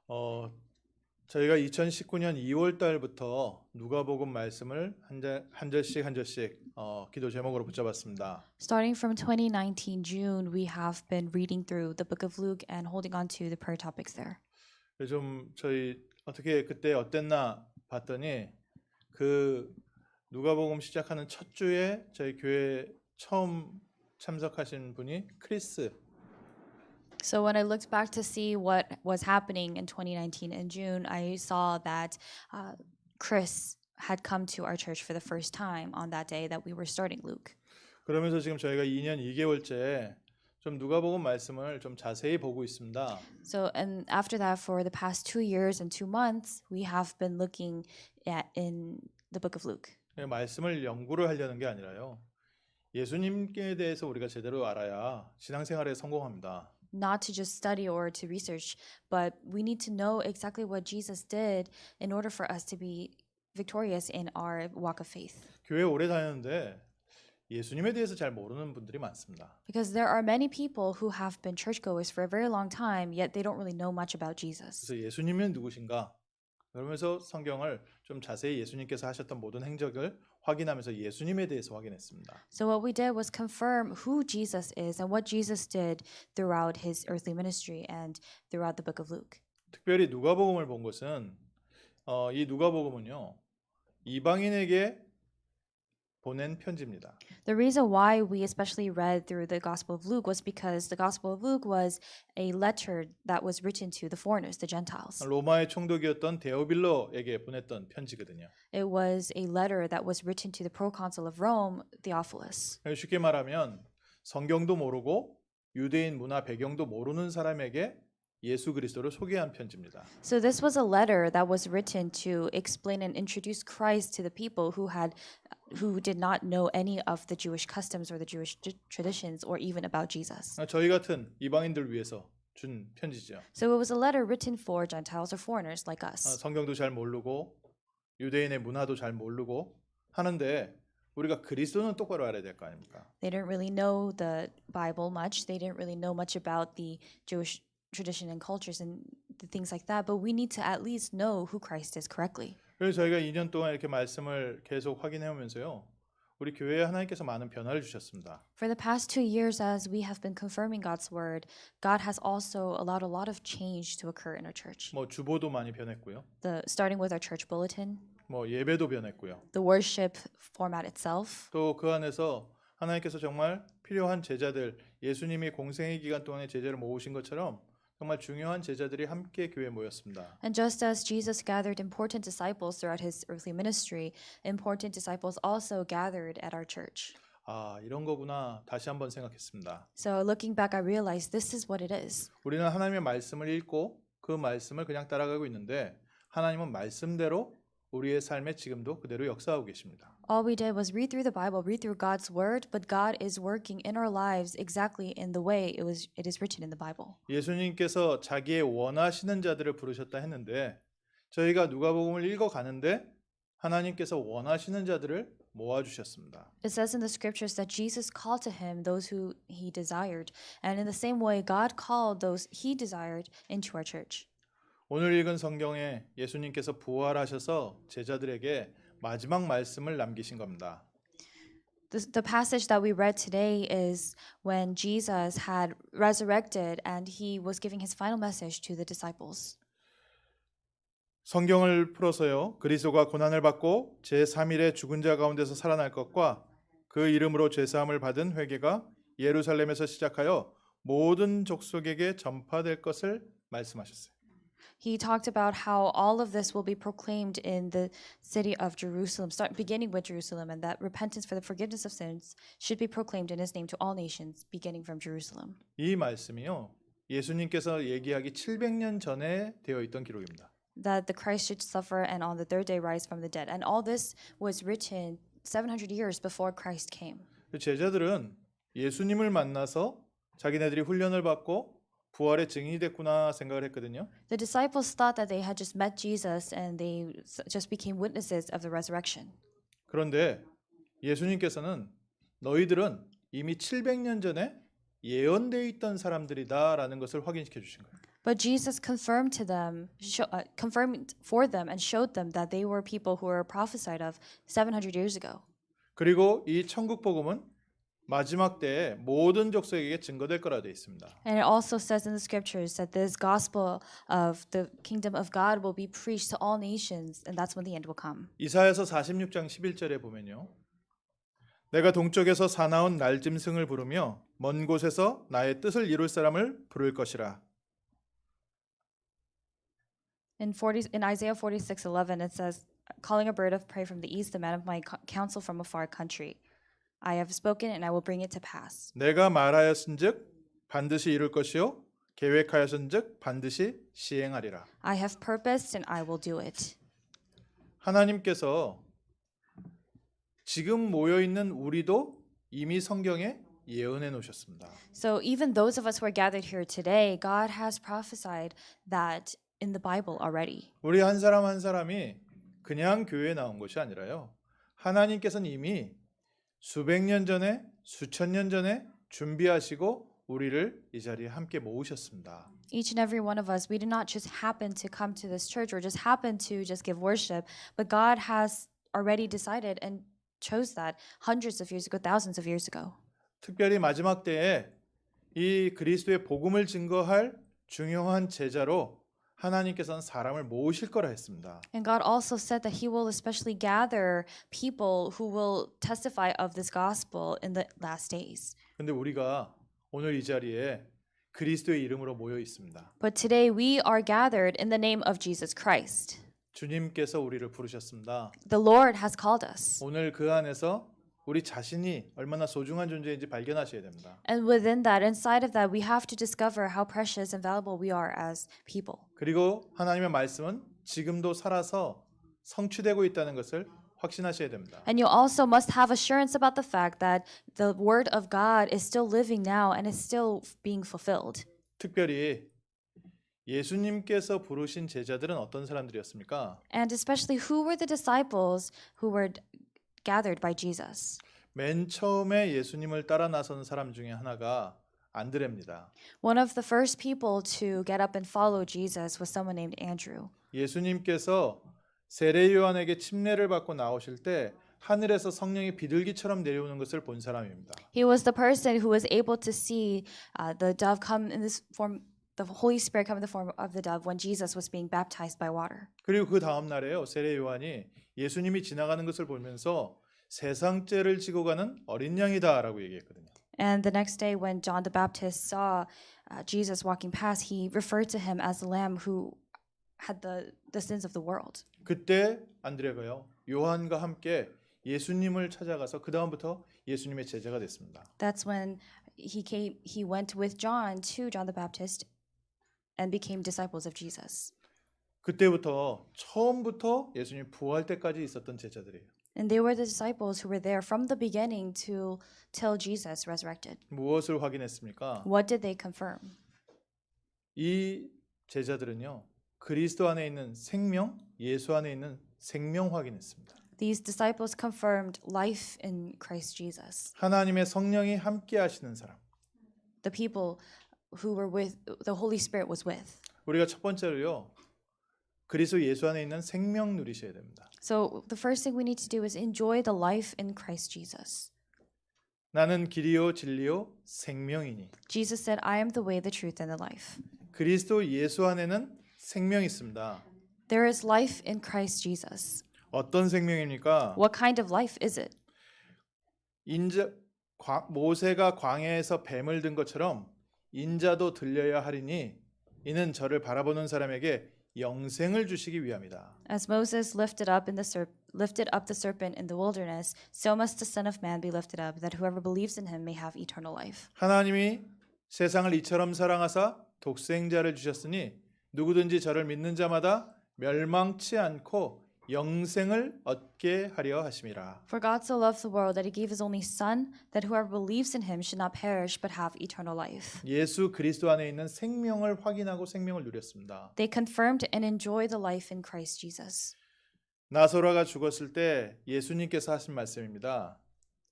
어, 저희가 2019년 2월 달부터 누가복음 말씀을 한 절씩 기도 제목으로 붙잡았습니다. Starting from 2019 June, we have been reading through the book of Luke and holding on to the prayer topics there. 좀 저희 어떻게 그때 어땠나 봤더니 그 누가복음 시작하는 첫 주에 저희 교회 처음 참석하신 분이 크리스. So when I looked back to see what was happening in 2019 in June, I saw that Chris had come to our church for the first time on that day that we were starting Luke. 그러면서 지금 저희가 2년 2개월째 좀 누가복음 말씀을 좀 자세히 보고 있습니다. So and after that, for the past 2 years and 2 months, we have been looking at in the book of Luke. 말씀을 연구를 하려는 게 아니라요. 예수님께 대해서 우리가 제대로 알아야 신앙생활에 성공합니다. Not to just study or to research, but we need to know exactly what Jesus did in order for us to be victorious in our walk of faith. 교회 오래 다녔는데 예수님에 대해서 잘 모르는 분들이 많습니다. Because there are many people who have been churchgoers for a very long time, yet they don't really know much about Jesus. 그래서 예수님은 누구신가? 그러면서 성경을 좀 자세히 예수님께서 하셨던 모든 행적을 확인하면서 예수님에 대해서 확인했습니다. So what we did was confirm who Jesus is and what Jesus did throughout his earthly ministry and throughout the book of Luke. 특별히 누가복음을 본 것은 이 누가복음은요. 이방인에게 보낸 편지입니다. The reason why we especially read through the Gospel of Luke was because the Gospel of Luke was a letter that was written to the foreigners, the Gentiles. 로마의 총독이었던 데오빌로에게 보냈던 편지거든요. It was a letter that was written to the proconsul of Rome, Theophilus. 쉽게 말하면 성경도 모르고 유대인 문화 배경도 모르는 사람에게 예수 그리스도를 소개한 편지입니다. So this was a letter that was written to explain and introduce Christ to the people who did not know any of the Jewish customs or the Jewish traditions or even about Jesus. 저희 같은 이방인들 위해서 준 편지죠. So it was a letter written for Gentiles or foreigners like us. 성경도 잘 모르고 유대인의 문화도 잘 모르고 하는데 우리가 그리스도는 똑바로 알아야 될 거 아닙니까? They didn't really know the Bible much. They didn't really know much about the Jewish tradition and cultures and the things like that, but we need to at least know who Christ is correctly. 그래서 저희가 2년 동안 이렇게 말씀을 계속 확인해 오면서요. 우리 교회에 하나님께서 많은 변화를 주셨습니다. For the past 2 years, as we have been confirming God's word, God has also allowed a lot of change to occur in our church. 주보도 많이 변했고요. Starting with our church bulletin, 예배도 변했고요. the worship format itself, 또 그 안에서 하나님께서 정말 필요한 제자들, 예수님이 공생의 기간 동안에 제자를 모으신 것처럼 정말 중요한 제자들이 함께 교회에 모였습니다. and just as Jesus gathered important disciples throughout his earthly ministry, important disciples also gathered at our church. 이런 거구나 다시 한번 생각했습니다. So looking back, I realized this is what it is. 우리는 하나님의 말씀을 읽고 그 말씀을 그냥 따라가고 있는데 하나님은 말씀대로 우리의 삶에 지금도 그대로 역사하고 계십니다. All we did was read through the Bible, read through God's word, but God is working in our lives exactly in the way it is written in the Bible. 예수님께서 자기의 원하시는 자들을 부르셨다 했는데 저희가 누가복음을 읽어 가는데 하나님께서 원하시는 자들을 모아 주셨습니다. It says in the scriptures that Jesus called to him those who he desired, and in the same way God called those he desired into our church. 오늘 읽은 성경에 예수님께서 부활하셔서 제자들에게 마지막 말씀을 남기신 겁니다. The passage that we read today is when Jesus had resurrected and he was giving his final message to the disciples. 성경을 풀어서요. 그리스도가 고난을 받고 제3일에 죽은 자 가운데서 살아날 것과 그 이름으로 죄사함을 받은 회개가 예루살렘에서 시작하여 모든 족속에게 전파될 것을 말씀하셨어요. He talked about how all of this will be proclaimed in the city of Jerusalem, beginning with Jerusalem, and that repentance for the forgiveness of sins should be proclaimed in his name to all nations, beginning from Jerusalem. 이 말씀이요. 예수님께서 얘기하기 700년 전에 되어 있던 기록입니다. That the Christ should suffer and on the third day rise from the dead. And all this was written 700 years before Christ came. 제자들은 예수님을 만나서 자기네들이 훈련을 받고 부활의 증인이 됐구나 생각을 했거든요. The disciples thought that they had just met Jesus and they just became witnesses of the resurrection. 그런데 예수님께서는 너희들은 이미 700년 전에 예언되어 있던 사람들이다라는 것을 확인시켜 주신 거예요. But Jesus confirmed to them, confirmed for them, and showed them that they were people who were prophesied of 700 years ago. 그리고 이 천국 복음은 마지막 때에 모든 족속에게 증거될 거라 되어 있습니다. And it also says in the scriptures that this gospel of the kingdom of God will be preached to all nations, and that's when the end will come. 이사야서 46장 11절에 보면요. 내가 동쪽에서 사나운 날짐승을 부르며 먼 곳에서 나의 뜻을 이룰 사람을 부를 것이라. In Isaiah 46:11 it says, calling a bird of prey from the east, the man of my counsel from a far country. I have spoken and I will bring it to pass. 내가 말하였은즉 반드시 이룰 것이요 계획하였은즉 반드시 시행하리라. I have purposed and I will do it. 하나님께서 지금 모여 있는 우리도 이미 성경에 예언해 놓으셨습니다. So even those of us who are gathered here today, God has prophesied that in the Bible already. 우리 한 사람 한 사람이 그냥 교회에 나온 것이 아니라요. 하나님께서는 이미 수백 년 전에 수천 년 전에 준비하시고 우리를 이 자리에 함께 모으셨습니다. Each and every one of us, we did not just happen to come to this church or just happen to just give worship, but God has already decided and chose that hundreds of years ago, thousands of years ago. 특별히 마지막 때에 이 그리스도의 복음을 증거할 중요한 제자로 하나님께서는 사람을 모으실 거라 했습니다. And God also said that He will especially gather people who will testify of this gospel in the last days. 근데 우리가 오늘 이 자리에 그리스도의 이름으로 모여 있습니다. But today we are gathered in the name of Jesus Christ. 주님께서 우리를 부르셨습니다. The Lord has called us. 오늘 그 안에서 우리 자신이 얼마나 소중한 존재인지 발견하셔야 됩니다. And within that, inside of that, we have to discover how precious and valuable we are as people. 그리고 하나님의 말씀은 지금도 살아서 성취되고 있다는 것을 확신하셔야 됩니다. And you also must have assurance about the fact that the word of God is still living now and is still being fulfilled. 특별히 예수님께서 부르신 제자들은 어떤 사람들이었습니까? And especially who were the disciples who were gathered by Jesus? 맨 처음에 예수님을 따라 나선 사람 중에 하나가 안드레입니다. One of the first people to get up and follow Jesus was someone named Andrew. 예수님께서 세례 요한에게 침례를 받고 나오실 때 하늘에서 성령이 비둘기처럼 내려오는 것을 본 사람입니다. He was the person who was able to see the dove come in this form, the Holy Spirit come in the form of the dove when Jesus was being baptized by water. 그리고 그 다음 날에요. 세례 요한이 예수님이 지나가는 것을 보면서 세상 죄를 지고 가는 어린 양이다라고 얘기했거든요. And the next day when John the Baptist saw Jesus walking past, he referred to him as the lamb who had the sins of the world. 그때 안드레가요. 요한과 함께 예수님을 찾아가서 그 다음부터 예수님의 제자가 됐습니다. That's when he went with John to John the Baptist and became disciples of Jesus. 그때부터 처음부터 예수님 부활 때까지 있었던 제자들이에요. And they were the disciples who were there from the beginning till Jesus resurrected. 무엇을 확인했습니까? What did they confirm? 이 제자들은요. 그리스도 안에 있는 생명, 예수 안에 있는 생명 확인했습니다. These disciples confirmed life in Christ Jesus. 하나님의 성령이 함께 하시는 사람. The people who were with the Holy Spirit was with. 우리가 첫 번째로요. 그리스도 예수 안에 있는 생명 누리셔야 됩니다. So the first thing we need to do is enjoy the life in Christ Jesus. 나는 길이요 진리요 생명이니. Jesus said, I am the way, the truth, and the life. 그리스도 예수 안에는 생명이 있습니다. There is life in Christ Jesus. 어떤 생명입니까? What kind of life is it? 모세가 광야에서 뱀을 든 것처럼 인자도 들려야 하리니 이는 저를 바라보는 사람에게 영생을 주시기 위함이다. As Moses lifted up the serpent in the wilderness, so must the Son of Man be lifted up, that whoever believes in him may have eternal life. 하나님이 세상을 이처럼 사랑하사 독생자를 주셨으니 누구든지 저를 믿는 자마다 멸망치 않고 영생을 얻게 하려 하심이라. For God so loved the world that he gave his only Son, that whoever believes in him should not perish but have eternal life. 예수 그리스도 안에 있는 생명을 확인하고 생명을 누렸습니다. They confirmed and enjoyed the life in Christ Jesus. 나사로가 죽었을 때 예수님께서 하신 말씀입니다.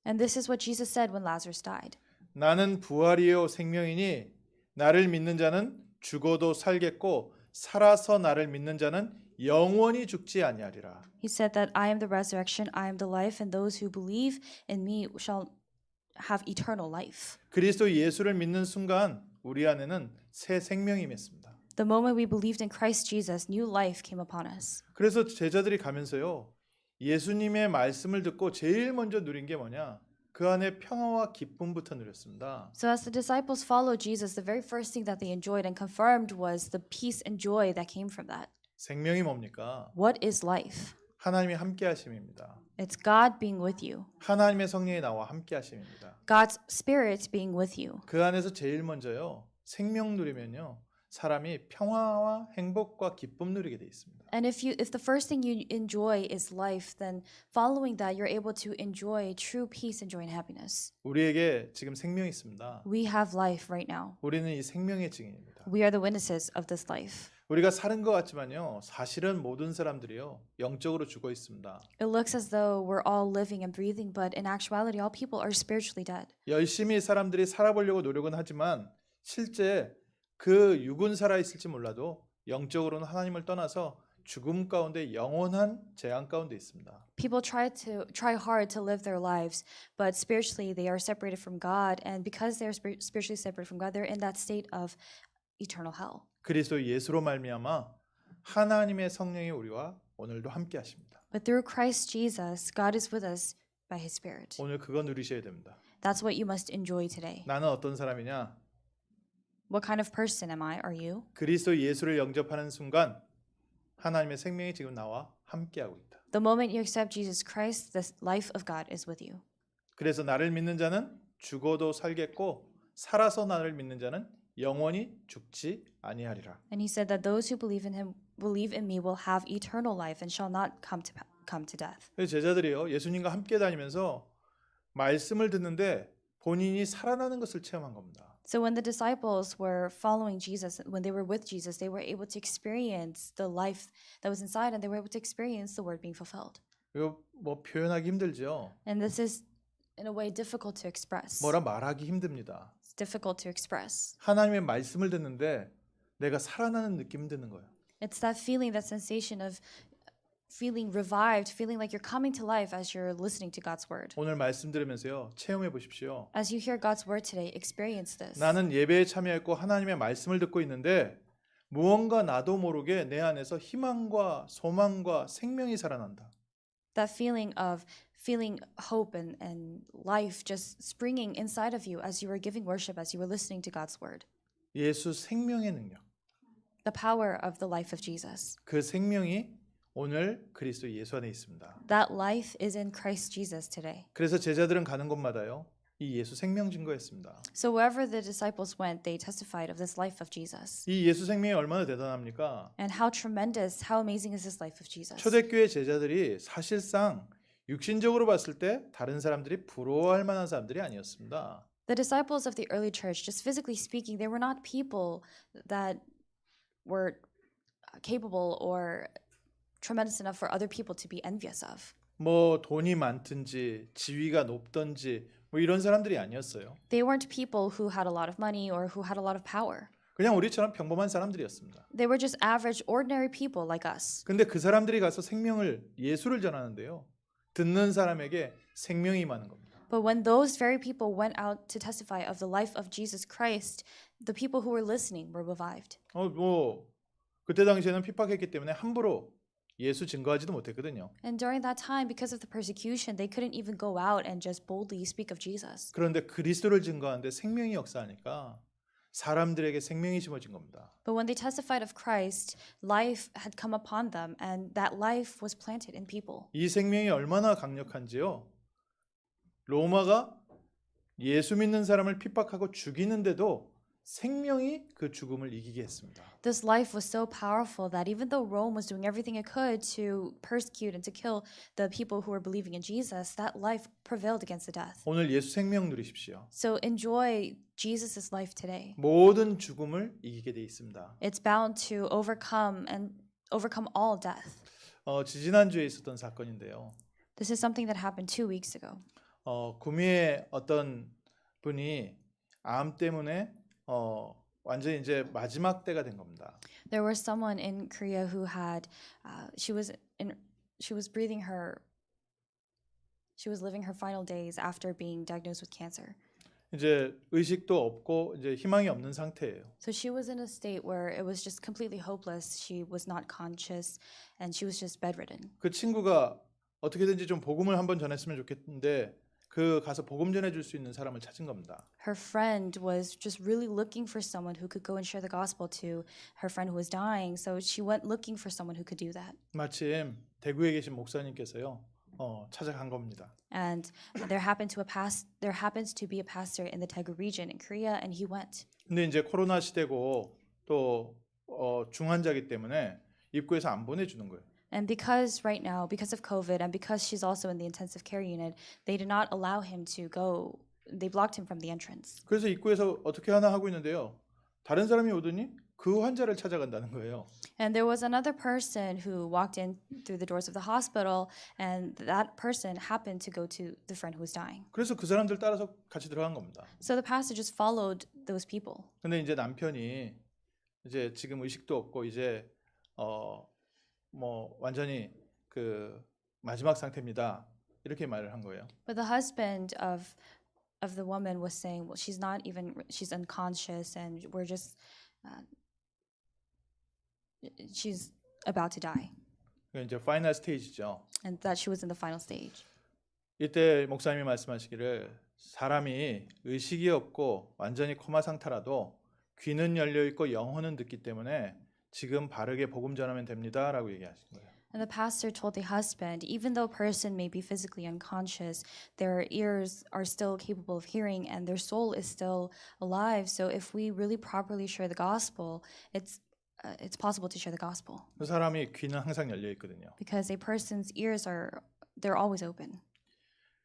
And this is what Jesus said when Lazarus died. 나는 부활이요 생명이니 나를 믿는 자는 죽어도 살겠고 살아서 나를 믿는 자는 영원히 죽지 아니하리라. He said that I am the resurrection, I am the life, and those who believe in me shall have eternal life. 그리스도 예수를 믿는 순간 우리 안에는 새 생명이 맺습니다. The moment we believed in Christ Jesus, new life came upon us. 그래서 제자들이 가면서요. 예수님의 말씀을 듣고 제일 먼저 누린 게 뭐냐? 그 안에 평화와 기쁨부터 누렸습니다. So as the disciples followed Jesus, the very first thing that they enjoyed and confirmed was the peace and joy that came from that. 생명이 뭡니까? What is life? 하나님이 함께 하심입니다. It's God being with you. 하나님의 성령이 나와 함께 하심입니다. God's Spirit being with you. 그 안에서 제일 먼저요. 생명 누리면요. 사람이 평화와 행복과 기쁨 누리게 돼 있습니다. And if the first thing you enjoy is life, then following that you're able to enjoy true peace and joy and happiness. 우리에게 지금 생명이 있습니다. We have life right now. 우리는 이 생명의 증인입니다. We are the witnesses of this life. 우리가 사는 것 같지만요. 사실은 모든 사람들이요. 영적으로 죽어 있습니다. It looks as though we're all living and breathing, but in actuality all people are spiritually dead. 열심히 사람들이 살아보려고 노력은 하지만 실제 그 육은 살아있을지 몰라도 영적으로는 하나님을 떠나서 죽음 가운데 영원한 재앙 가운데 있습니다. People try hard to live their lives, but spiritually they are separated from God, and because they are spiritually separated from God, they're in that state of eternal hell. 그리스도 예수로 말미암아 하나님의 성령이 우리와 오늘도 함께 하십니다. But through Christ Jesus, God is with us by His Spirit. 오늘 그거 누리셔야 됩니다. That's what you must enjoy today. 나는 어떤 사람이냐? What kind of person am I? Are you? 그리스도 예수를 영접하는 순간 하나님의 생명이 지금 나와 함께하고 있다. The moment you accept Jesus Christ, the life of God is with you. 그래서 나를 믿는 자는 죽어도 살겠고 살아서 나를 믿는 자는 영원히 죽지 아니하리라. And He said that those who believe in Him, believe in me, will have eternal life and shall not come to death. 그래서 제자들이요 예수님과 함께 다니면서 말씀을 듣는데 본인이 살아나는 것을 체험한 겁니다. So when the disciples were following Jesus, when they were with Jesus, they were able to experience the life that was inside, and they were able to experience the word being fulfilled. 이거 뭐 표현하기 힘들죠. And this is, in a way, difficult to express. 뭐라 말하기 힘듭니다. It's difficult to express. 하나님의 말씀을 듣는데 내가 살아나는 느낌 드는 거예요. It's that feeling, that sensation of feeling revived, feeling like you're coming to life as you're listening to God's word. 오늘 말씀 들으면서요 체험해 보십시오. As you hear God's word today, experience this. 나는 예배에 참여했고 하나님의 말씀을 듣고 있는데 무언가 나도 모르게 내 안에서 희망과 소망과 생명이 살아난다. That feeling of feeling hope and life just springing inside of you as you were giving worship, as you were listening to God's word. 예수 생명의 능력. The power of the life of Jesus. 그 생명이 오늘 그리스도 예수 안에 있습니다. That life is in Christ Jesus today. 그래서 제자들은 가는 곳마다요 이 예수 생명 증거했습니다. So wherever the disciples went, they testified of this life of Jesus. 이 예수 생명이 얼마나 대단합니까? And how tremendous, how amazing is this life of Jesus. 초대교회 제자들이 사실상 육신적으로 봤을 때 다른 사람들이 부러워할 만한 사람들이 아니었습니다. The disciples of the early church, just physically speaking, they were not people that were capable or tremendous enough for other people to be envious of. 뭐 돈이 많든지 지위가 높든지 뭐 이런 사람들이 아니었어요. They weren't people who had a lot of money or who had a lot of power. 그냥 우리처럼 평범한 사람들이었습니다. They were just average, ordinary people like us. 근데 그 사람들이 가서 생명을 예수를 전하는데요. 듣는 사람에게 생명이 임하는 겁니다. But when those very people went out to testify of the life of Jesus Christ, the people who were listening were revived. 뭐 그때 당시에는 핍박했기 때문에 함부로 예수 증거하지도 못했거든요. And during that time, because of the persecution, they couldn't even go out and just boldly speak of Jesus. 그런데 그리스도를 증거하는데 생명이 역사하니까 사람들에게 생명이 심어진 겁니다. But when they testified of Christ, life had come upon them, and that life was planted in people. 이 생명이 얼마나 강력한지요. 로마가 예수 믿는 사람을 핍박하고 죽이는데도 생명이 그 죽음을 이기게 했습니다. This life was so powerful that even though Rome was doing everything it could to persecute and to kill the people who were believing in Jesus, that life prevailed against the death. 오늘 예수 생명 누리십시오. So enjoy Jesus' life today. 모든 죽음을 이기게 돼 있습니다. It's bound to overcome all death. 지지난주에 있었던 사건인데요. This is something that happened 2 weeks ago. 구미의 어떤 분이 암 때문에 완전히 이제 마지막 때가 된 겁니다. There was someone in Korea who had, she was breathing her, she was living her final days after being diagnosed with cancer. 이제 의식도 없고 이제 희망이 없는 상태예요. So she was in a state where it was just completely hopeless. She was not conscious and she was just bedridden. 그 친구가 어떻게든지 좀 복음을 한번 전했으면 좋겠는데 그 가서 복음 전해줄 수 있는 사람을 찾은 겁니다. Her friend was just really looking for someone who could go and share the gospel to her friend who was dying. So she went looking for someone who could do that. 마침 대구에 계신 목사님께서요. 찾아간 겁니다. And there happens to be a pastor in the Daegu region in Korea, and he went. 근데 이제 코로나 시대고 또 중환자기 때문에 입구에서 안 보내주는 거예요. And because right now, because of COVID, and because she's also in the intensive care unit, they did not allow him to go. They blocked him from the entrance. 그래서 입구에서 어떻게 하나 하고 있는데요. 다른 사람이 오더니 그 환자를 찾아간다는 거예요. And there was another person who walked in through the doors of the hospital, and that person happened to go to the friend who was dying. 그래서 그 사람들 따라서 같이 들어간 겁니다. So the pastor just followed those people. 근데 이제 남편이 이제 지금 의식도 없고 이제 뭐 완전히 그 마지막 상태입니다. 이렇게 말을 한 거예요. But the husband of the woman was saying, well, she's unconscious, and we're just she's about to die, 그게 이제 파이널 스테이지죠. and that she was in the final stage. 이때 목사님이 말씀하시기를 사람이 의식이 없고 완전히 코마 상태라도 귀는 열려 있고 영혼은 듣기 때문에 지금 바르게 복음 전하면 됩니다라고 얘기하신 거예요. And the pastor told the husband, even though a person may be physically unconscious, their ears are still capable of hearing and their soul is still alive. So if we really properly share the gospel, it's possible to share the gospel. 그 사람이 귀는 항상 열려 있거든요. Because a person's ears they're always open.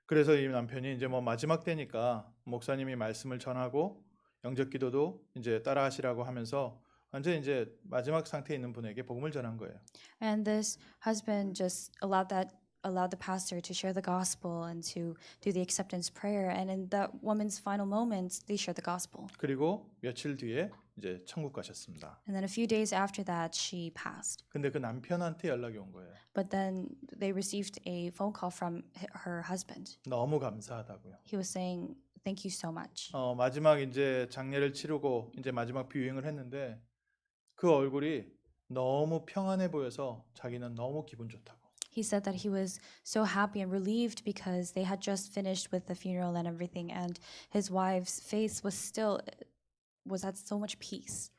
그래서 이 남편이 이제 뭐 마지막 때니까 목사님이 말씀을 전하고 영접 기도도 이제 따라하시라고 하면서 완전 이제 마지막 상태에 있는 분에게 복음을 전한 거예요. And this husband just allowed the pastor to share the gospel and to do the acceptance prayer. And in that woman's final moments, they shared the gospel. 그리고 며칠 뒤에 이제 천국 가셨습니다. And then a few days after that, she passed. 근데 그 남편한테 연락이 온 거예요. But then they received a phone call from her husband. 너무 감사하다고요. He was saying, "Thank you so much." 마지막 이제 장례를 치르고 이제 마지막 비유행을 했는데 그 얼굴이 너무 평안해 보여서 자기는 너무 기분 좋다고. He said that he was so happy and relieved because they had just finished with the funeral and everything, and his wife's face was at so much peace.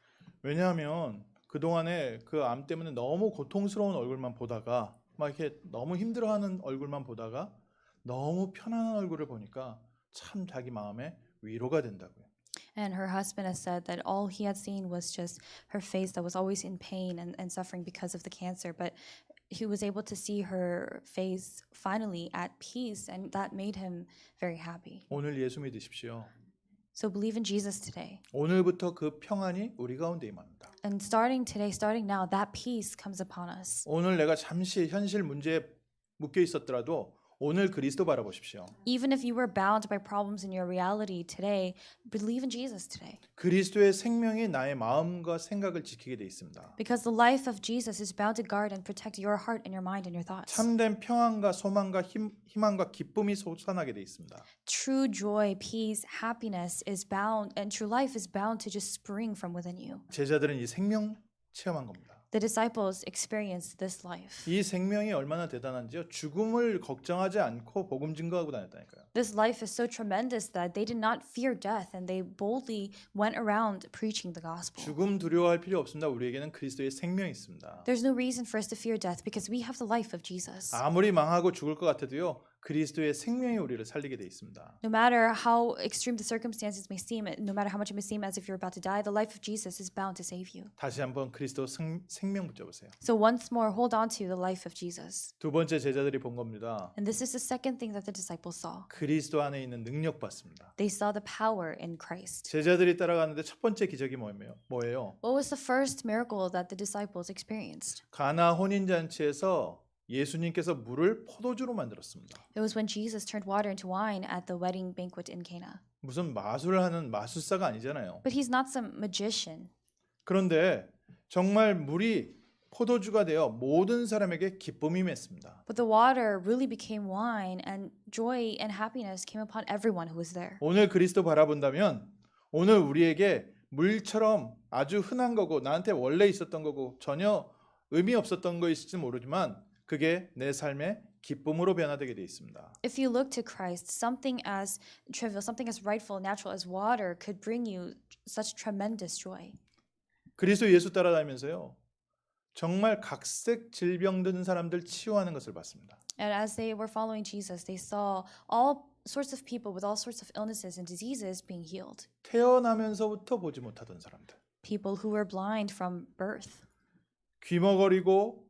왜냐하면 그 동안에 그 암 때문에 너무 고통스러운 얼굴만 보다가 막 이렇게 너무 힘들어하는 얼굴만 보다가 너무 편안한 얼굴을 보니까 참 자기 마음에 위로가 된다고요. And her husband has said that all he had seen was just her face that was always in pain and suffering because of the cancer, but he was able to see her face finally at peace, and that made him very happy. 오늘 예수 믿으십시오. So believe in Jesus today. 오늘부터 그 평안이 우리 가운데 임합니다. And starting now, that peace comes upon us. 오늘 내가 잠시 현실 문제에 묶여 있었더라도 오늘 그리스도 바라보십시오. Even if you were bound by problems in your reality today, believe in Jesus today. 그리스도의 생명이 나의 마음과 생각을 지키게 돼 있습니다. Because the life of Jesus is bound to guard and protect your heart and your mind and your thoughts. 참된 평안과 소망과 희망과 기쁨이 솟아나게 돼 있습니다. True joy, peace, happiness is bound, and true life is bound to just spring from within you. 제자들은 이 생명 체험한 겁니다. The disciples experienced this life. 이 생명이 얼마나 대단한지요. 죽음을 걱정하지 않고 복음 증거하고 다녔다니까요. This life is so tremendous that they did not fear death and they boldly went around preaching the gospel. 죽음 두려워할 필요 없습니다. 우리에게는 그리스도의 생명이 있습니다. There's no reason for us to fear death because we have the life of Jesus. 아무리 망하고 죽을 것 같아도요. 그리스도의 생명이 우리를 살리게 돼 있습니다. No matter how extreme the circumstances may seem, no matter how much it may seem as if you're about to die, the life of Jesus is bound to save you. 다시 한번 그리스도 생명 붙잡으세요. So once more, hold on to the life of Jesus. 두 번째 제자들이 본 겁니다. And this is the second thing that the disciples saw. 그리스도 안에 있는 능력 받습니다. They saw the power in Christ. 제자들이 따라가는데 첫 번째 기적이 뭐예요? What was the first miracle that the disciples experienced? 가나 혼인 잔치에서 예수님께서 물을 포도주로 만들었습니다. It was when Jesus turned water into wine at the wedding banquet in Cana. 무슨 마술을 하는 마술사가 아니잖아요. But he's not some magician. 그런데 정말 물이 포도주가 되어 모든 사람에게 기쁨이 맺습니다. But the water really became wine, and joy and happiness came upon everyone who was there. 오늘 그리스도 바라본다면 오늘 우리에게 물처럼 아주 흔한 거고 나한테 원래 있었던 거고 전혀 의미 없었던 거일지 모르지만 그게 내 삶의 기쁨으로 변화되게 되어 있습니다. If you look to Christ, something as trivial, something as rightful, natural as water could bring you such tremendous joy. 그리스도 예수 따라다니면서요. 정말 각색 질병 든 사람들 치유하는 것을 봤습니다. And as they were following Jesus, they saw all sorts of people with all sorts of illnesses and diseases being healed. 태어나면서부터 보지 못하던 사람들. People who were blind from birth. 귀머거리고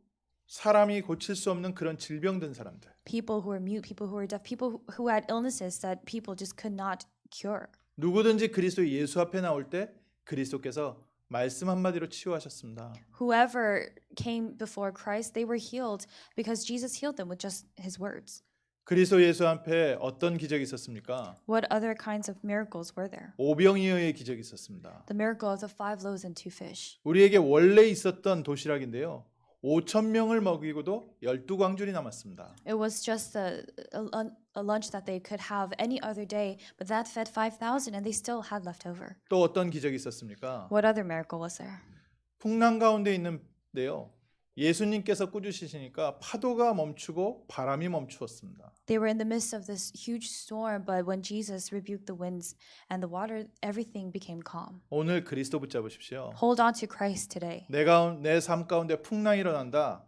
사람이 고칠 수 없는 그런 질병 든 사람들. People who were mute, people who were deaf, people who had illnesses that people just could not cure. 누구든지 그리스도 예수 앞에 나올 때 그리스도께서 말씀 한마디로 치유하셨습니다. Whoever came before Christ, they were healed because Jesus healed them with just his words. 그리스도 예수 앞에 어떤 기적이 있었습니까? What other kinds of miracles were there? 오병이어의 기적이 있었습니다. The miracle of the 5 loaves and 2 fish. 우리에게 원래 있었던 도시락인데요. 5천 명을 먹이고도 12광줄이 남았습니다. It was just a lunch that they could have any other day, but that fed 5,000 and they still had left over. 또 어떤 기적이 있었습니까? What other miracle was there? 풍랑 가운데 있는데요. 예수님께서 꾸짖으시니까 파도가 멈추고 바람이 멈추었습니다. They were in the midst of this huge storm, but when Jesus rebuked the winds and the water, everything became calm. 오늘 그리스도 붙잡으십시오. Hold on to Christ today. 내 삶 가운데 풍랑이 일어난다.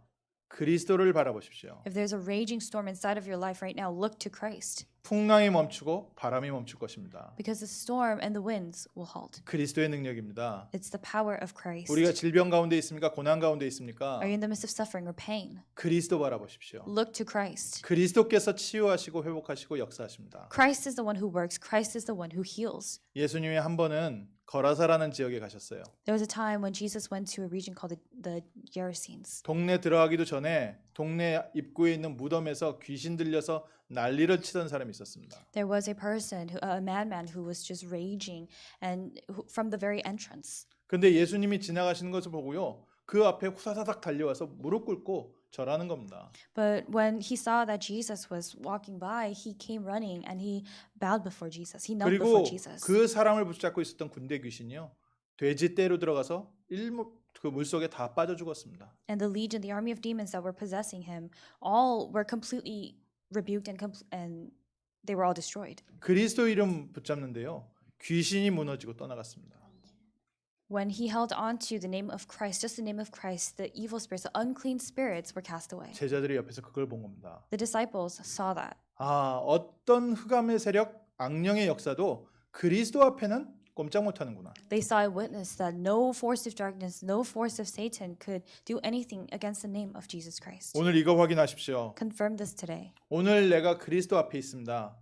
그리스도를 바라보십시오. If there's a raging storm inside of your life right now, look to Christ. 풍랑이 멈추고 바람이 멈출 것입니다. Because the storm and the winds will halt. 그리스도의 능력입니다. It's the power of Christ. 우리가 질병 가운데 있습니까? 고난 가운데 있습니까? Are you in the midst of suffering or pain? 그리스도 바라보십시오. Look to Christ. 그리스도께서 치유하시고 회복하시고 역사하십니다. Christ is the one who works. Christ is the one who heals. 예수님이 한 번은 거라사라는 지역에 가셨어요. There was a time when Jesus went to a region called the Gerasenes. 동네 들어가기도 전에 동네 입구에 있는 무덤에서 귀신 들려서 난리를 치던 사람이 있었습니다. There was a person, a madman, who was just raging, and from the very entrance. 근데 예수님이 지나가시는 것을 보고요, 그 앞에 후다다닥 달려와서 무릎 꿇고 절하는 겁니다. But when he saw that Jesus was walking by, he came running and he bowed before Jesus. He knelt 그리고 before Jesus. 그 사람을 붙잡고 있었던 군대 귀신이요, 돼지 떼로 들어가서 그 물속에 다 빠져 죽었습니다. And the legion, the army of demons that were possessing him, all were completely rebuked and they were all destroyed. 그리스도 이름 붙잡는데요, 귀신이 무너지고 떠나갔습니다. When he held on to the name of Christ, just the name of Christ, the evil spirits, the unclean spirits were cast away. 제자들이 옆에서 그걸 본 겁니다. The disciples saw that. 어떤 흑암의 세력, 악령의 역사도 그리스도 앞에는 꼼짝 못하는구나. They saw a witness that no force of darkness, no force of Satan could do anything against the name of Jesus Christ. 오늘 이거 확인하십시오. Confirm this today. 오늘 내가 그리스도 앞에 있습니다.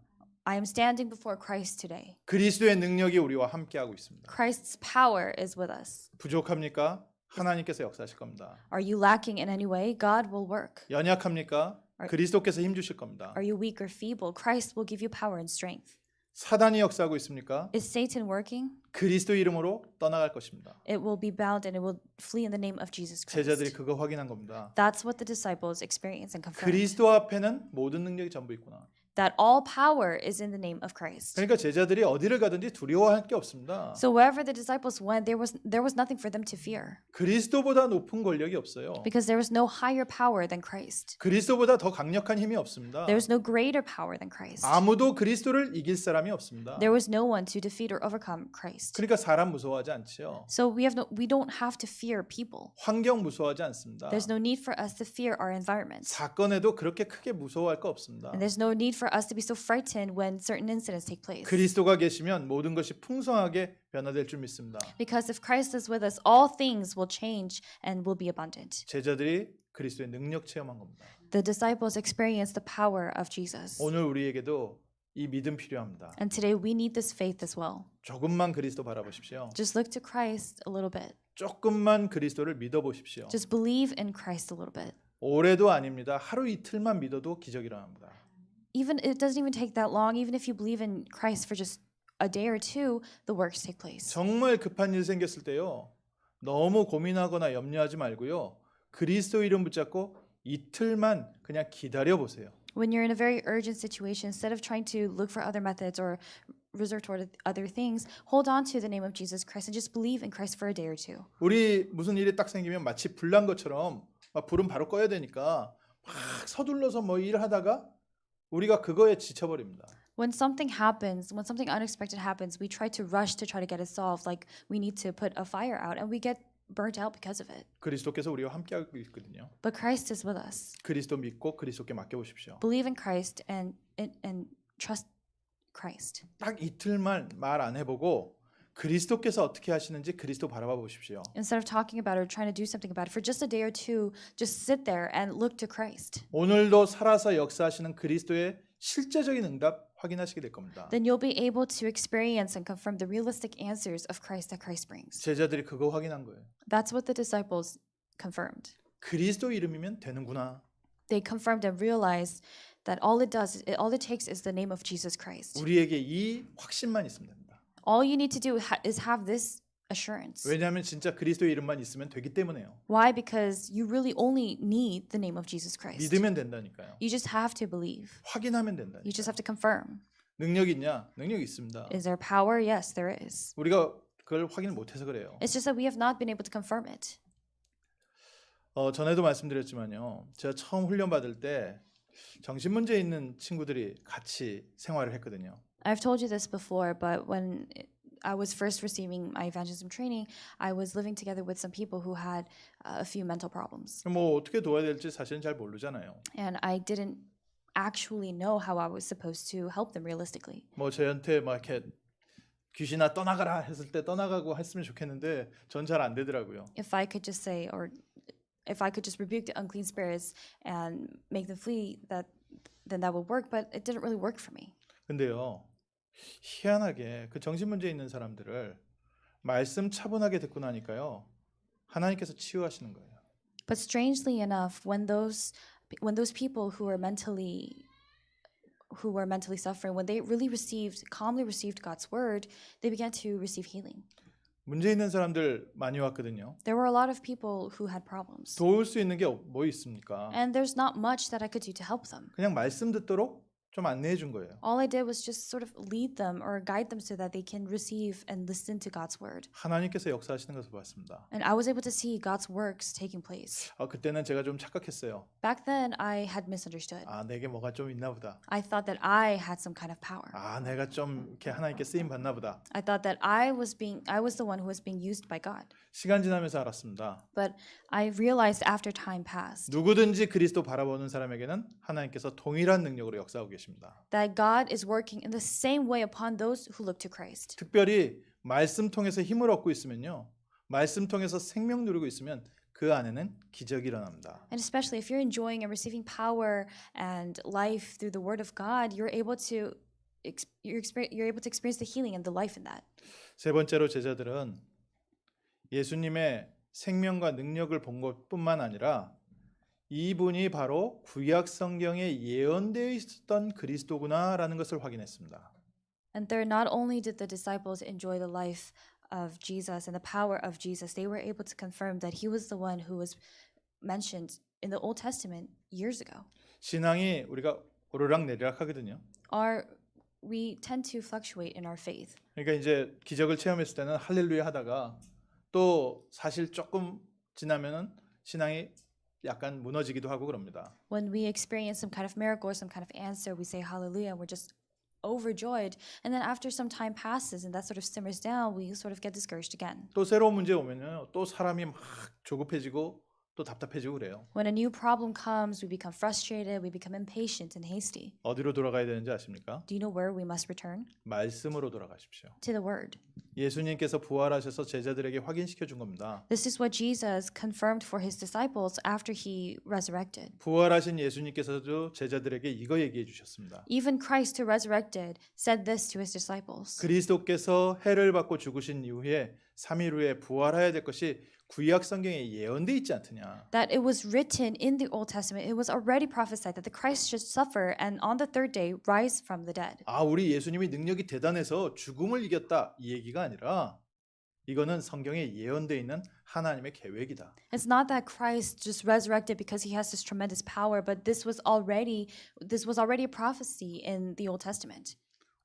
I am standing before Christ today. 그리스도의 능력이 우리와 함께하고 있습니다. Christ's power is with us. 부족합니까? 하나님께서 역사하실 겁니다. Are you lacking in any way? God will work. 연약합니까? 그리스도께서 힘 주실 겁니다. Are you weak or feeble? Christ will give you power and strength. 사단이 역사하고 있습니까? Is Satan working? 그리스도 이름으로 떠나갈 것입니다. It will be bound and it will flee in the name of Jesus 제자들이 Christ. 그거 확인한 겁니다. That's what the disciples experienced and confirmed. 그리스도 앞에는 모든 능력이 전부 있구나. That all power is in the name of Christ. 그러니까 제자들이 어디를 가든지 두려워할 게 없습니다. So wherever the disciples went, there was nothing for them to fear. 그리스도보다 높은 권력이 없어요. Because there was no higher power than Christ. 그리스도보다 더 강력한 힘이 없습니다. There was no greater power than Christ. 아무도 그리스도를 이길 사람이 없습니다. There was no one to defeat or overcome Christ. 그러니까 사람 무서워하지 않지요. So we don't have to fear people. 환경 무서워하지 않습니다. There's no need for us to fear our environment. 사건에도 그렇게 크게 무서워할 거 없습니다. And there's no need for us to be so frightened when certain incidents take place. 그리스도가 계시면 모든 것이 풍성하게 변화될 줄 믿습니다. Because if Christ is with us, all things will change and will be abundant. 제자들이 그리스도의 능력 체험한 겁니다. The disciples experienced the power of Jesus. 오늘 우리에게도 이 믿음 필요합니다. And today we need this faith as well. 조금만 그리스도 바라보십시오. Just look to Christ a little bit. 조금만 그리스도를 믿어보십시오. Just believe in Christ a little bit. 오래도 아닙니다. 하루 이틀만 믿어도 기적이 일어납니다. Even it doesn't even take that long. Even if you believe in Christ for just a day or two, the works take place. 정말 급한 일 생겼을 때요. 너무 고민하거나 염려하지 말고요. 그리스도 이름 붙잡고 이틀만 그냥 기다려 보세요. When you're in a very urgent situation, instead of trying to look for other methods or resort toward other things, hold on to the name of Jesus Christ and just believe in Christ for a day or two. 우리 무슨 일이 딱 생기면 마치 불난 것처럼 막 불은 바로 꺼야 되니까 막 서둘러서 뭐 일을 하다가 우리가 그거에 지쳐버립니다. When something happens, when something unexpected happens, we try to rush to try to get it solved, like we need to put a fire out, and we get burnt out because of it. 그리스도께서 우리와 함께하고 있거든요. But Christ is with us. 그리스도 믿고 그리스도께 맡겨보십시오. Believe in Christ and trust Christ. 딱 이틀만 말 안 해보고 그리스도께서 어떻게 하시는지 그리스도 바라봐 보십시오. Instead of talking about it or trying to do something about it, for just a day or two, just sit there and look to Christ. 오늘도 살아서 역사하시는 그리스도의 실제적인 응답 확인하시게 될 겁니다. Then you'll be able to experience and confirm the realistic answers of Christ that Christ brings. 제자들이 그거 확인한 거예요. That's what the disciples confirmed. 그리스도 이름이면 되는구나. They confirmed and realized that all it takes is the name of Jesus Christ. 우리에게 이 확신만 있으면 됩니다. All you need to do is have this assurance. 왜냐하면 진짜 그리스도 이름만 있으면 되기 때문에요. Why? Because you really only need the name of Jesus Christ. 믿으면 된다니까요. You just have to believe. 확인하면 된다니까요. You just have to confirm. 능력이 있냐? 능력이 있습니다. Is there power? Yes, there is. 우리가 그걸 확인을 못해서 그래요. It's just that we have not been able to confirm it. 전에도 말씀드렸지만요. 제가 처음 훈련 받을 때 정신 문제 있는 친구들이 같이 생활을 했거든요. I've told you this before, but when I was first receiving my evangelism training, I was living together with some people who had a few mental problems. 뭐 어떻게 도와야 될지 사실은 잘 모르잖아요. And I didn't actually know how I was supposed to help them realistically. 뭐 저한테 막 이렇게 귀신아 떠나가라 했을 때 떠나가고 했으면 좋겠는데 전 잘 안 되더라고요. If I could just say, or if I could just rebuke the unclean spirits and make them flee, then that would work, but it didn't really work for me. 근데요. 희한하게 그 정신 문제 있는 사람들을 말씀 차분하게 듣고 나니까요. 하나님께서 치유하시는 거예요. But strangely enough, when those people who were mentally suffering, when they really calmly received God's word, they began to receive healing. 문제 있는 사람들 많이 왔거든요. There were a lot of people who had problems. 도울 수 있는 게 뭐 있습니까? And there's not much that I could do to help them. 그냥 말씀 듣도록 좀 안내해 준 거예요. All I did was just sort of lead them or guide them so that they can receive and listen to God's word. 하나님께서 역사하시는 것을 봤습니다. And I was able to see God's works taking place. 그때는 제가 좀 착각했어요. Back then, I had misunderstood. 내게 뭐가 좀 있나 보다. I thought that I had some kind of power. 내가 좀 이렇게 하나님께 쓰임 받나 보다. I thought that I was the one who was being used by God. 시간 지나면서 알았습니다. But I realized after time passed 누구든지 그리스도 바라보는 사람에게는 하나님께서 동일한 능력으로 역사하고 계십니다. that God is working in the same way upon those who look to Christ. 특별히 말씀 통해서 힘을 얻고 있으면요. 말씀 통해서 생명 누리고 있으면 그 안에는 기적이 일어납니다. And especially if you're enjoying and receiving power and life through the word of God, you're able to experience the healing and the life in that. 세 번째로 제자들은 예수님의 생명과 능력을 본 것뿐만 아니라 이분이 바로 구약 성경에 예언되어 있었던 그리스도구나라는 것을 확인했습니다. And third, not only did the disciples enjoy the life of Jesus and the power of Jesus, they were able to confirm that he was the one who was mentioned in the Old Testament years ago. 신앙이 우리가 오르락내리락 하거든요. We tend to fluctuate in our faith. 그러니까 이제 기적을 체험했을 때는 할렐루야 하다가 또 사실 조금 지나면은 신앙이 약간 무너지기도 하고 그럽니다. When we experience some kind of miracle or some kind of answer, we say hallelujah and we're just overjoyed. And then after some time passes and that sort of simmers down, we sort of get discouraged again. 또 새로운 문제 오면요. 또 사람이 막 조급해지고 또 답답해지고 그래요. When a new problem comes, we become frustrated, we become impatient and hasty. 어디로 돌아가야 되는지 아십니까? Do you know where we must return? 말씀으로 돌아가십시오. To the word. 예수님께서 부활하셔서 제자들에게 확인시켜 준 겁니다. This is what Jesus confirmed for his disciples after he resurrected. 부활하신 예수님께서도 제자들에게 이거 얘기해 주셨습니다. Even Christ who resurrected said this to his disciples. 그리스도께서 해를 받고 죽으신 이후에 3일 후에 부활해야 될 것이 구약 성경에 예언돼 있지 않느냐. that it was written in the Old Testament, it was already prophesied that the Christ should suffer and on the third day rise from the dead. 아, 우리 예수님이 능력이 대단해서 죽음을 이겼다 이 얘기가 아니라 이거는 성경에 예언돼 있는 하나님의 계획이다. It's not that Christ just resurrected because he has this tremendous power, but this was already a prophecy in the Old Testament.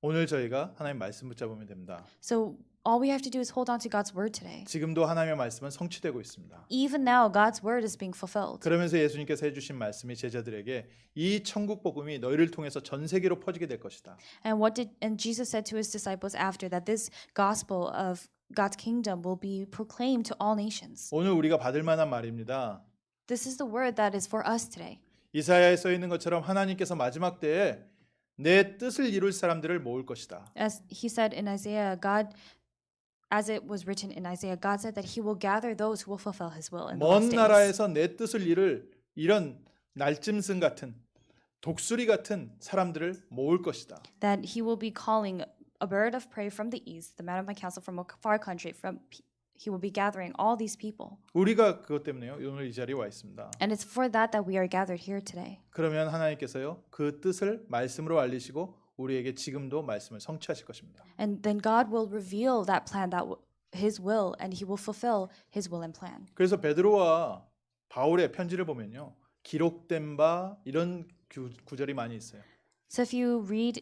오늘 저희가 하나님 말씀 붙잡으면 됩니다. So all we have to do is hold on to God's word today. 지금도 하나님의 말씀은 성취되고 있습니다. Even now, God's word is being fulfilled. 그러면서 예수님께서 해주신 말씀이 제자들에게 이 천국 복음이 너희를 통해서 전 세계로 퍼지게 될 것이다. And Jesus said to his disciples after that this gospel of God's kingdom will be proclaimed to all nations. 오늘 우리가 받을 만한 말입니다. This is the word that is for us today. 이사야에 써 있는 것처럼 하나님께서 마지막 때에 내 뜻을 이룰 사람들을 모을 것이다. As he said in Isaiah, as it was written in Isaiah, God said that he will gather those who will fulfill his will in the 먼 last days. 나라에서 내 뜻을 이룰 이런 날짐승 같은 독수리 같은 사람들을 모을 것이다. That he will be calling a bird of prey from the east, the man of my counsel from a far country, he will be gathering all these people. 우리가 그것 때문에요. 오늘 이 자리에 와 있습니다. And it's for that we are gathered here today. 그러면 하나님께서요. 그 뜻을 말씀으로 알리시고 우리에게 지금도 말씀을 성취하실 것입니다. And then God will reveal that plan, his will, and he will fulfill his will and plan. 그래서 베드로와 바울의 편지를 보면요. 기록된 바 이런 구절이 많이 있어요. So if you read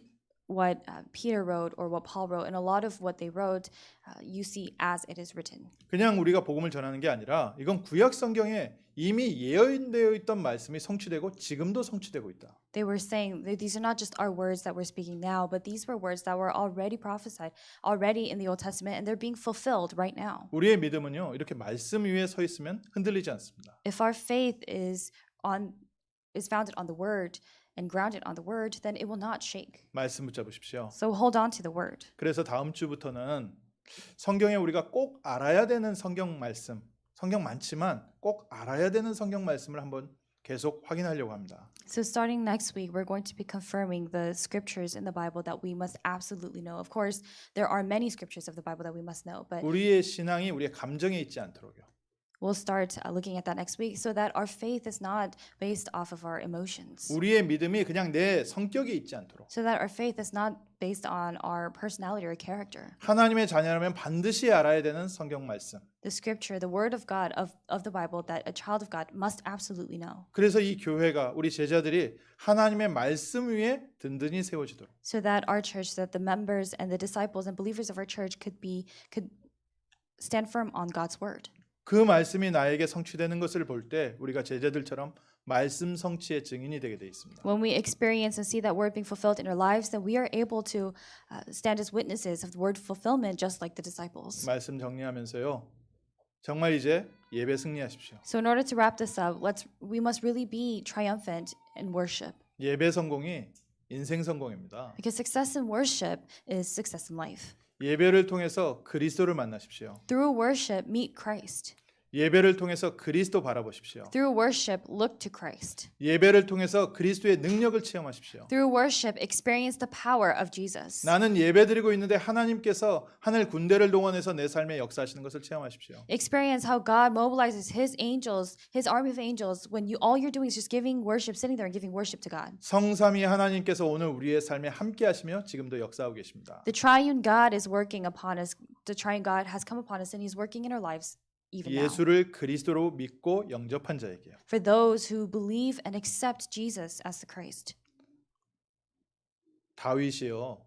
what Peter wrote or what Paul wrote, and a lot of what they wrote, you see as it is written. 그냥 우리가 복음을 전하는 게 아니라 이건 구약 성경에 이미 예언되어 있던 말씀이 성취되고 지금도 성취되고 있다. They were saying that these are not just our words that we're speaking now, but these were words that were already prophesied, already in the Old Testament, and they're being fulfilled right now. 우리의 믿음은요. 이렇게 말씀 위에 서 있으면 흔들리지 않습니다. If our faith is founded on the word and grounded on the word, then it will not shake. 말씀 붙잡으십시오. So hold on to the word. 그래서 다음 주부터는 성경에 우리가 꼭 알아야 되는 성경 말씀, 성경 많지만 꼭 알아야 되는 성경 말씀을 한번 계속 확인하려고 합니다. So starting next week, we're going to be confirming the scriptures in the Bible that we must absolutely know. Of course, there are many scriptures of the Bible that we must know, but 우리의 신앙이 우리의 감정에 있지 않도록요. we'll start looking at that next week so that our faith is not based off of our emotions. 우리의 믿음이 그냥 내 성격에 있지 않도록. So that our faith is not based on our personality or character. 하나님의 자녀라면 반드시 알아야 되는 성경 말씀. The scripture, the word of God, of the Bible that a child of God must absolutely know. 그래서 이 교회가 우리 제자들이 하나님의 말씀 위에 든든히 세워지도록. So that our church, that the members and the disciples and believers of our church could stand firm on God's word. 그 말씀이 나에게 성취되는 것을 볼 때 우리가 제자들처럼 말씀 성취의 증인이 되게 돼 있습니다. When we experience and see that word being fulfilled in our lives, then we are able to stand as witnesses of the word fulfillment, just like the disciples. 말씀 정리하면서요. 정말 이제 예배 승리하십시오. So in order to wrap this up, we must really be triumphant in worship. 예배 성공이 인생 성공입니다. Because success in worship is success in life. 예배를 통해서 그리스도를 만나십시오. Through worship, meet Christ. 예배를 통해서 그리스도 바라보십시오. Through worship, look to Christ. 예배를 통해서 그리스도의 능력을 체험하십시오. Through worship, experience the power of Jesus. 나는 예배드리고 있는데 하나님께서 하늘 군대를 동원해서 내 삶에 역사하시는 것을 체험하십시오. Experience how God mobilizes His angels, His army of angels, when all you're doing is just giving worship, sitting there and giving worship to God. 성삼위 하나님께서 오늘 우리의 삶에 함께 하시며 지금도 역사하고 계십니다. The triune God is working upon us. The triune God has come upon us and He's working in our lives even now. 예수를 그리스도로 믿고 영접한 자에게요. For those who believe and accept Jesus as the Christ. 다윗이요.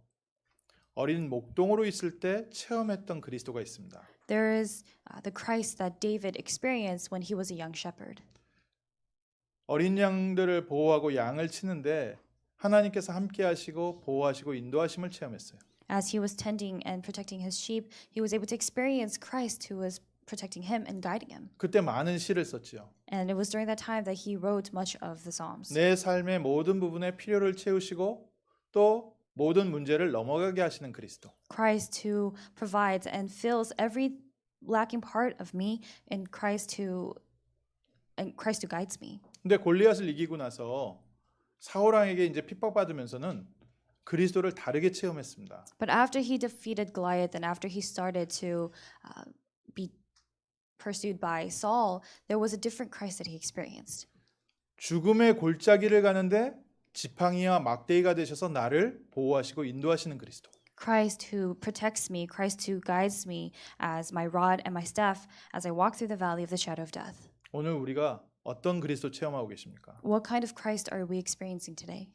어린 목동으로 있을 때 체험했던 그리스도가 있습니다. There is the Christ that David experienced when he was a young shepherd. 어린 양들을 보호하고 양을 치는데 하나님께서 함께 하시고 보호하시고 인도하심을 체험했어요. As he was tending and protecting his sheep, he was able to experience Christ who was protecting him and guiding him. 그때 많은 시를 썼지요. And it was during that time that he wrote much of the Psalms. 내 삶의 모든 부분의 필요를 채우시고 또 모든 문제를 넘어가게 하시는 그리스도. Christ who provides and fills every lacking part of me, and Christ who guides me. 근데 골리앗을 이기고 나서 사울 왕에게 이제 핍박받으면서는 그리스도를 다르게 체험했습니다. But after he defeated Goliath and after he started to be pursued by Saul, there was a different Christ that he experienced. 죽음의 골짜기를 가는데 지팡이와 막대기가 되셔서 나를 보호하시고 인도하시는 그리스도. Christ who protects me, Christ who guides me as my rod and my staff as I walk through the valley of the shadow of death. 오늘 우리가 어떤 그리스도 체험하고 계십니까? What kind of Christ are we experiencing today?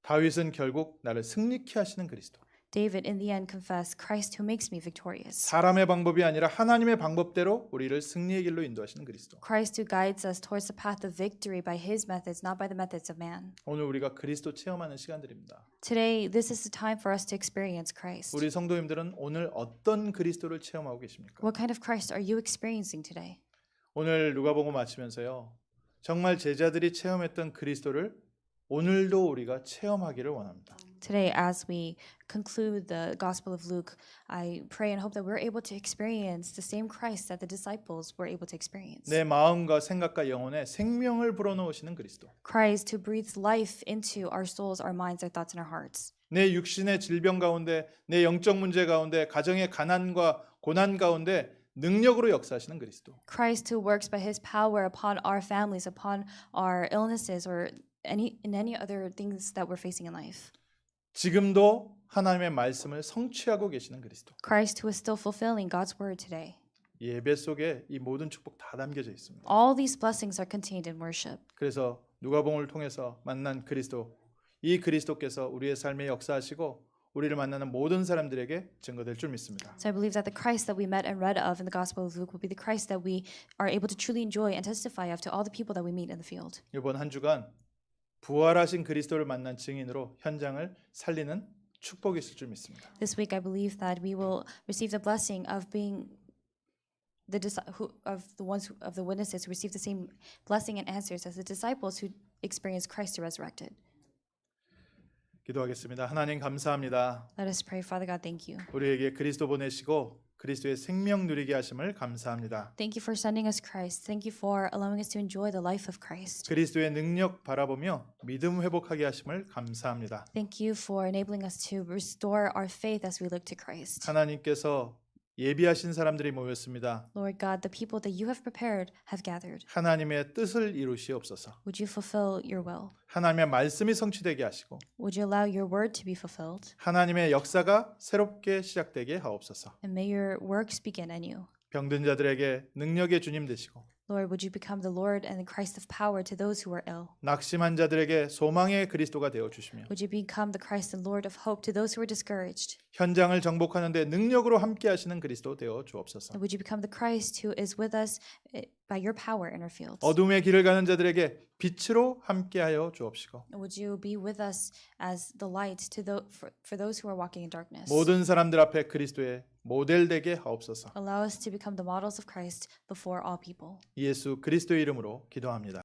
다윗은 결국 나를 승리케 하시는 그리스도. David in the end confessed, Christ who makes me victorious. 사람의 방법이 아니라 하나님의 방법대로 우리를 승리의 길로 인도하시는 그리스도. Christ who guides us towards the path of victory by his methods, not by the methods of man. 오늘 우리가 그리스도 체험하는 시간들입니다. Today, this is the time for us to experience Christ. 우리 성도님들은 오늘 어떤 그리스도를 체험하고 계십니까? What kind of Christ are you experiencing today? 오늘 누가복음 마치면서요. 정말 제자들이 체험했던 그리스도를 오늘도 우리가 체험하기를 원합니다. Today, as we conclude the Gospel of Luke, I pray and hope that we're able to experience the same Christ that the disciples were able to experience. 내 마음과 생각과 영혼에 생명을 불어넣으시는 그리스도. Christ who breathes life into our souls, our minds, our thoughts, and our hearts. 내 육신의 질병 가운데, 내 영적 문제 가운데, 가정의 가난과 고난 가운데 능력으로 역사하시는 그리스도. Christ who works by his power upon our families, upon our illnesses, or any other things that we're facing in life. 지금도 하나님의 말씀을 성취하고 계시는 그리스도. Christ who is still fulfilling God's word today. 예배 속에 이 모든 축복 다 담겨져 있습니다. All these blessings are contained in worship. 그래서 누가복음을 통해서 만난 그리스도, 이 그리스도께서 우리의 삶에 역사하시고 우리를 만나는 모든 사람들에게 증거될 줄 믿습니다. So I believe that the Christ that we met and read of in the Gospel of Luke will be the Christ that we are able to truly enjoy and testify of to all the people that we meet in the field. 이번 한 주간 부활하신 그리스도를 만난 증인으로 현장을 살리는 축복이 있을 줄 믿습니다. This week, I believe that we will receive the blessing of being the witnesses who receive the same blessing and answers as the disciples who experienced Christ resurrected. 기도하겠습니다. 하나님 감사합니다. Let us pray. Father God, thank you. 우리에게 그리스도 보내시고 그리스도의 생명 누리게 하심을 감사합니다. Thank you for sending us Christ. Thank you for allowing us to enjoy the life of Christ. 그리스도의 능력 바라보며 믿음 회복하게 하심을 감사합니다. Thank you for enabling us to restore our faith as we look to Christ. 하나님께서 예비하신 사람들이 모였습니다. Lord God, the people that you have prepared have gathered. 하나님의 뜻을 이루시옵소서. Would you fulfill your will? 하나님의 말씀이 성취되게 하시고 Would you allow your word to be fulfilled? 하나님의 역사가 새롭게 시작되게 하옵소서. And may your works begin anew. 병든 자들에게 능력의 주님 되시고 Lord, would you become the Lord and the Christ of power to those who are ill? 낙심한 자들에게 소망의 그리스도가 되어 주시며 Would you become the Christ and Lord of hope to those who are discouraged? 현장을 정복하는 데 능력으로 함께 하시는 그리스도 되어 주옵소서. And would you become the Christ who is with us by your power in our fields? 어둠의 길을 가는 자들에게 빛으로 함께하여 주옵시고 And would you be with us as the light for those who are walking in darkness? 모든 사람들 앞에 그리스도의 모델 되게 하옵소서. Allow us to become the models of Christ before all people. 예수 그리스도의 이름으로 기도합니다.